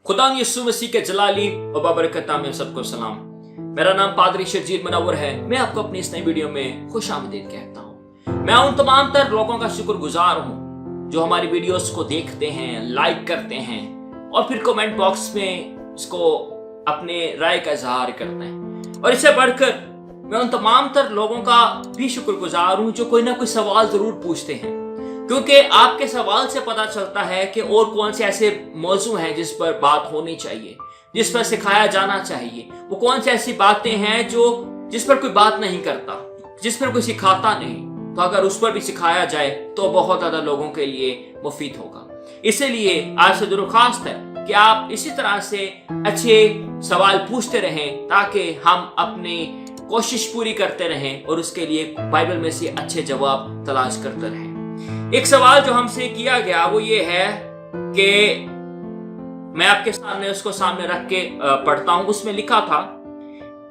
खुदा यीशु मसीह के जलाली और बाबरकत नाम में सबको सलाम। मेरा नाम पादरी शर्जील मुनव्वर है। मैं आपको अपनी इस नई वीडियो में खुश आमदीद कहता हूँ। मैं उन तमाम तर लोगों का शुक्रगुजार हूँ जो हमारी वीडियोस को देखते हैं, लाइक करते हैं और फिर कमेंट बॉक्स में इसको अपने राय का इजहार करते हैं। और इससे बढ़कर मैं उन तमाम तर लोगों का भी शुक्रगुजार हूँ जो कोई ना कोई सवाल जरूर पूछते हैं, क्योंकि आपके सवाल से पता चलता है कि और कौन से ऐसे मौजू हैं जिस पर बात होनी चाहिए, जिस पर सिखाया जाना चाहिए। वो कौन सी ऐसी बातें हैं जिस पर कोई बात नहीं करता, जिस पर कोई सिखाता नहीं, तो अगर उस पर भी सिखाया जाए तो बहुत ज्यादा लोगों के लिए मुफीद होगा। इसीलिए आपसे दरख्वास्त है कि आप इसी तरह से अच्छे सवाल पूछते रहें ताकि हम अपनी कोशिश पूरी करते रहें और उसके लिए बाइबल में से अच्छे जवाब तलाश करते रहें। एक सवाल जो हमसे किया गया वो ये है कि मैं आपके सामने उसको सामने रख के पढ़ता हूं। उसमें लिखा था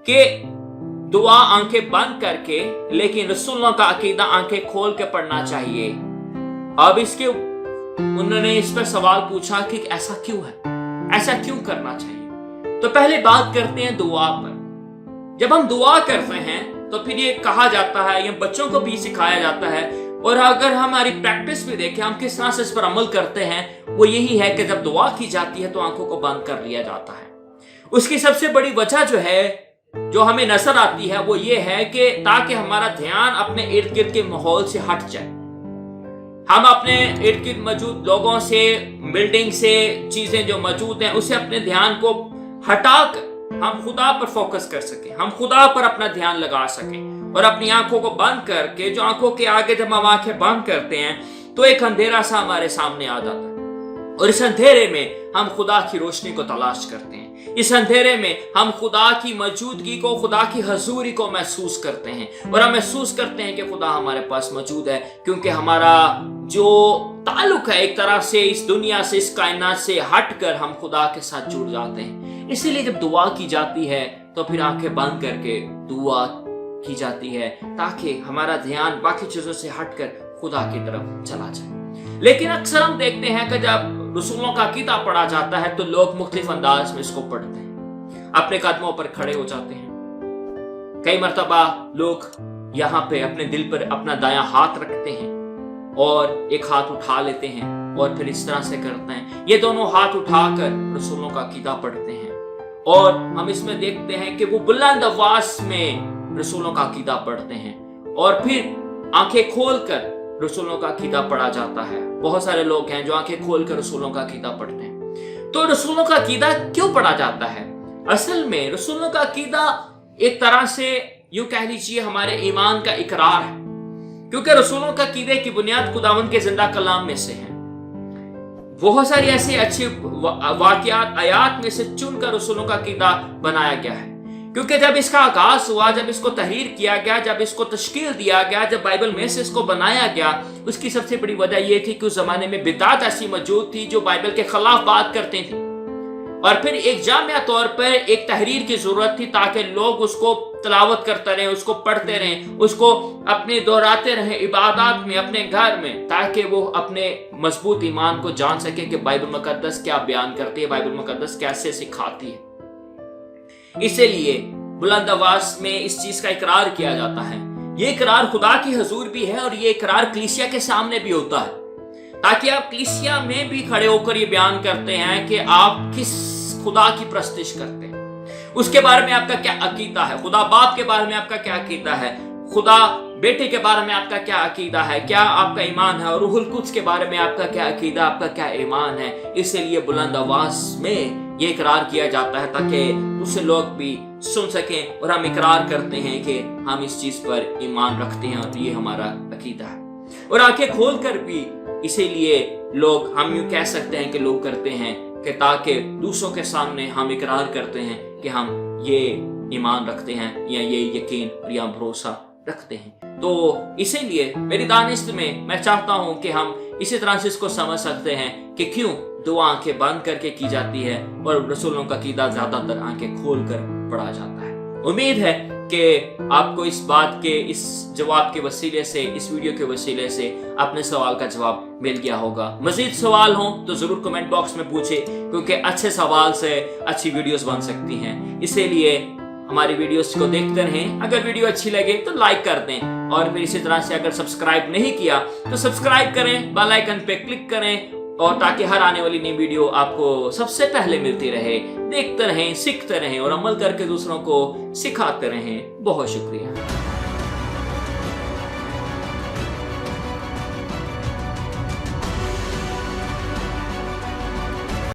कि दुआ आंखें बंद करके लेकिन रसूलों का अकीदा आंखें खोल के पढ़ना चाहिए। अब उन्होंने इस पर सवाल पूछा कि ऐसा क्यों है, ऐसा क्यों करना चाहिए। तो पहले बात करते हैं दुआ पर। जब हम दुआ करते हैं तो फिर ये कहा जाता है, ये बच्चों को भी सिखाया जाता है, और अगर हमारी प्रैक्टिस भी देखें हम किस तरह से इस पर अमल करते हैं, वो यही है कि जब दुआ की जाती है तो आंखों को बंद कर लिया जाता है। उसकी सबसे बड़ी वजह जो है, जो हमें नजर आती है, वो ये है कि ताकि हमारा ध्यान अपने इर्द गिर्द के माहौल से हट जाए। हम अपने इर्द गिर्द मौजूद लोगों से, बिल्डिंग से, चीजें जो मौजूद हैं, उससे अपने ध्यान को हटाकर हम खुदा पर फोकस कर सकें, हम खुदा पर अपना ध्यान लगा सकें। और अपनी आंखों को बंद करके, जो आंखों के आगे जब हम आंखें बंद करते हैं तो एक अंधेरा सा हमारे सामने आ जाता है, और इस अंधेरे में हम खुदा की रोशनी को तलाश करते हैं। इस अंधेरे में हम खुदा की मौजूदगी को, खुदा की हजूरी को महसूस करते हैं, और हम महसूस करते हैं कि खुदा हमारे पास मौजूद है, क्योंकि हमारा जो ताल्लुक है एक तरह से इस दुनिया से, इस कायनात से हटकर हम खुदा के साथ जुड़ जाते हैं। इसीलिए जब दुआ की जाती है तो फिर आंखें बंद करके दुआ की जाती है ताकि हमारा ध्यान बाकी चीजों से हटकर खुदा की तरफ चला जाए। लेकिन अक्सर हम देखते हैं कि जब रसूलों का अकीदा पढ़ा जाता है तो लोग मुख्तलिफ अंदाज में इसको पढ़ते हैं, अपने कदमों पर खड़े हो जाते हैं। कई मर्तबा लोग यहाँ पे अपने दिल पर अपना दायां हाथ रखते हैं और एक हाथ उठा लेते हैं और फिर इस तरह से करते हैं। ये दोनों हाथ उठाकर रसूलों का अकीदा पढ़ते हैं, और हम इसमें देखते हैं कि वो बुलंद आवाज में रसूलों का अकीदा पढ़ते हैं, और फिर आंखें खोलकर रसूलों का अकीदा पढ़ा जाता है। बहुत सारे लोग हैं जो आंखें खोलकर रसूलों का अकीदा पढ़ते हैं। तो रसूलों का अकीदा क्यों पढ़ा जाता है? असल में रसूलों का अकीदा एक तरह से यूं कह लीजिए हमारे ईमान का इकरार है, क्योंकि रसूलों का अकीदे की बुनियाद खुदावंद के जिंदा कलाम में से है। बहुत सारी ऐसी अच्छी वाकयात, आयात में से चुनकर रसूलों का अकीदा बनाया गया है। क्योंकि जब इसका आगाज हुआ, जब इसको तहरीर किया गया, जब इसको तश्कील दिया गया, जब बाइबल में से इसको बनाया गया, उसकी सबसे बड़ी वजह यह थी कि उस जमाने में बिदात ऐसी मौजूद थी जो बाइबल के खिलाफ बात करते थे, और फिर एक जामिया तौर पर एक तहरीर की जरूरत थी ताकि लोग उसको तलावत करते रहें, उसको पढ़ते रहें, उसको अपने दोहराते रहें इबादत में, अपने घर में, ताकि वो अपने मजबूत ईमान को जान सके कि बाइबल मुकद्दस क्या बयान करती है, बाइबल मुकद्दस कैसे सिखाती है। इसलिए बुलंद आवाज में इस चीज का इकरार किया जाता है। ये इकरार खुदा की हजूर भी है, और ये इकरार कलीसिया के सामने भी होता है, ताकि आप कलीसिया में भी खड़े होकर ये बयान करते हैं कि आप किस खुदा की प्रस्तिश करते हैं, उसके बारे में आपका क्या अकीदा है, खुदा बाप के बारे में आपका क्या अकीदा है, खुदा बेटे के बारे में आपका क्या अकीदा है, क्या आपका ईमान है, और रूहुल कुद्स के बारे में आपका क्या अकीदा, आपका क्या ईमान है। इसलिए बुलंद आवाज में ये इकरार किया जाता है ताकि उससे लोग भी सुन सकें, और हम इकरार करते हैं कि हम इस चीज पर ईमान रखते हैं और ये हमारा अकीदा है। और आंखें खोलकर भी इसीलिए लोग, हम यूं कह सकते हैं कि लोग करते हैं कि ताकि दूसरों के सामने हम इकरार करते हैं कि हम ये ईमान रखते हैं या ये यकीन या भरोसा रखते हैं। तो इसीलिए मेरी दानिश में मैं चाहता हूं कि हम इसी तरह से इसको समझ सकते हैं कि क्यों दुआ आंखें बंद करके की जाती है और रसूलों का अकीदा ज्यादातर आंखें खोलकर पढ़ा जाता है। उम्मीद है کہ آپ کو اس بات کے اس جواب کے وسیلے سے اس ویڈیو کے وسیلے سے اپنے سوال کا جواب مل گیا ہوگا۔ مزید سوال ہوں تو ضرور کمنٹ باکس میں پوچھیں، کیونکہ اچھے سوال سے اچھی ویڈیوز بن سکتی ہیں۔ اسی لیے ہماری ویڈیوز کو دیکھتے رہیں۔ اگر ویڈیو اچھی لگے تو لائک کر دیں، اور پھر اسی طرح سے اگر سبسکرائب نہیں کیا تو سبسکرائب کریں، بیل آئیکن پہ کلک کریں، اور تاکہ ہر آنے والی نئی ویڈیو آپ کو سب سے پہلے ملتی رہے۔ دیکھتے رہیں، سیکھتے رہیں اور عمل کر کے دوسروں کو سکھاتے رہیں۔ بہت شکریہ۔